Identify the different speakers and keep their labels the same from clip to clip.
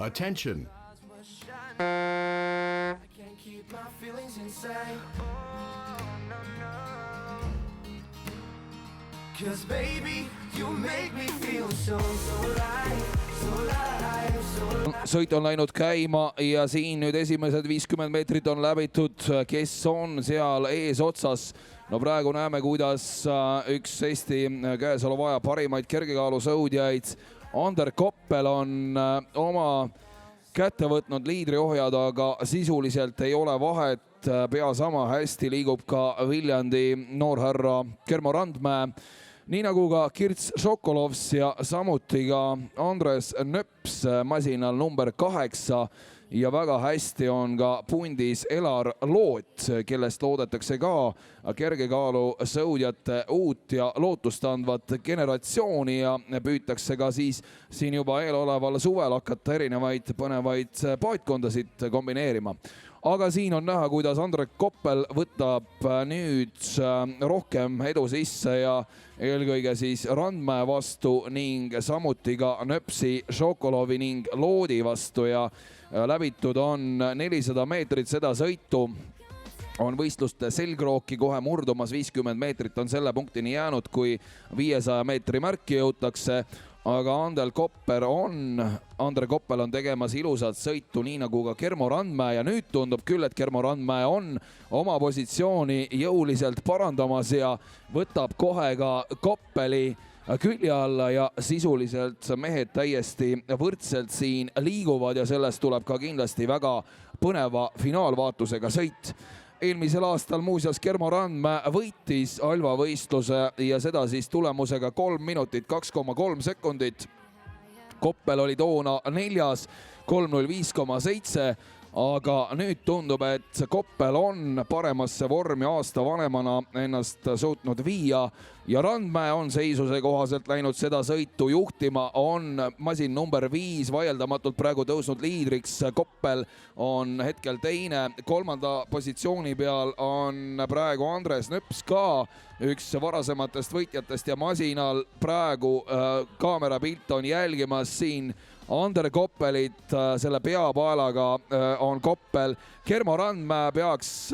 Speaker 1: Attention.
Speaker 2: I can't keep my feelings inside. Cause baby, you make me feel so alive, so alive, so alive.
Speaker 3: Sõit on läinud käima ja siin nüüd esimesed 50 meetrit on läbitud, kes on seal eesotsas. No praegu näeme, kuidas üks Eesti käesoleva aja parimaid kergekaalusõudjaid Ander Koppel on oma kätte võtnud liidriohjad, aga sisuliselt ei ole vahet. Pea sama hästi liigub ka Viljandi noorhärra Kermo Randmäe, nii nagu ka Kirts Šokolovs ja samuti ka Andres Nöps masinal number 8 ja väga hästi on ka pundis Elar Loot, kellest loodetakse ka kergekaalusõudjate uut ja lootustandvat generatsiooni ja püütakse ka siis siin juba eeloleval suvel hakata erinevaid põnevaid paatkondasid kombineerima. Aga siin on näha, kuidas Andrek Koppel võtab nüüd rohkem edu sisse ja eelkõige siis Randmäe vastu ning samuti ka Nöpsi, Šokolovi ning Loodi vastu ja läbitud on 400 meetrit seda sõitu. On võistluste selgrooki kohe murdumas, 50 meetrit on selle punktini jäänud, kui 500 meetri märki jõutakse. Aga Ander Koppel on tegemas ilusat sõitu, nii nagu ka Kermo Randmäe ja nüüd tundub küll, et Kermo Randmäe on oma positsiooni jõuliselt parandamas ja võtab kohe ka Koppeli külje alla ja sisuliselt mehed täiesti võrdselt siin liiguvad ja sellest tuleb ka kindlasti väga põneva finaalvaatusega sõit. Eelmisel aastal muuseas Kermo Randmäe võitis Alva võistluse ja seda siis tulemusega 3 minutit 2,3 sekundit. Koppel oli toona 4. 3.05,7, aga nüüd tundub, et Koppel on paremasse vormi aasta vanemana ennast suutnud viia ja Randmäe on seisuse kohaselt läinud seda sõitu juhtima, on masin number 5 vaieldamatult praegu tõusnud liidriks. Koppel on hetkel teine, 3. positsiooni peal on praegu Andres Nöps ka üks varasematest võitjatest ja masinal praegu kaamerapilt on jälgimas siin Ander Koppelit, selle peapaelaga on Koppel. Kermo Randmäe peaks,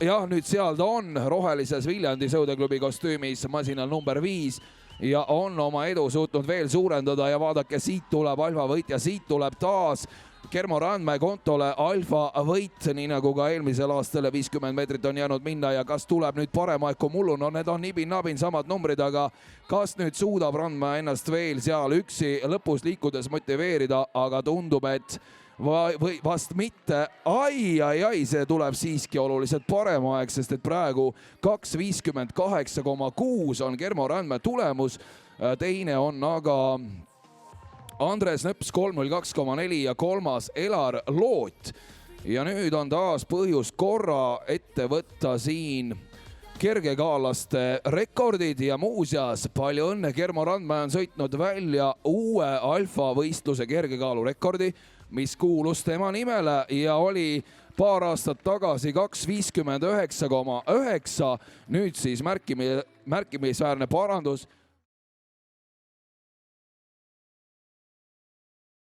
Speaker 3: jah, nüüd seal ta on rohelises Viljandi sõudeklubi kostüümis masinal number 5 ja on oma edu suutnud veel suurendada ja vaadake, siit tuleb alfa võit ja siit tuleb taas Kermo Randmäe kontole alfa võit, nii nagu ka eelmisel aastal 50 meetrit on jäänud minna ja kas tuleb nüüd parem aeg kui mullu, no need on nibin-nabin samad numbrid, aga kas nüüd suudab Randmäe ennast veel seal üksi lõpus liikudes motiveerida, aga tundub, et vast mitte. Ai, see tuleb siiski oluliselt parem aeg, sest et praegu 2.58,6 on Kermo Randmäe tulemus, teine on aga Andres Nöps 3.02,4 ja 3. Elar Loot. Ja nüüd on taas põhjus korra ette võtta siin kergekaalaste rekordid ja muuseas palju õnne, Kermo Randmäe on sõitnud välja uue alfa võistluse kergekaalu rekordi, mis kuulus tema nimele ja oli paar aastat tagasi 2.59,9. Nüüd siis märkimisväärne parandus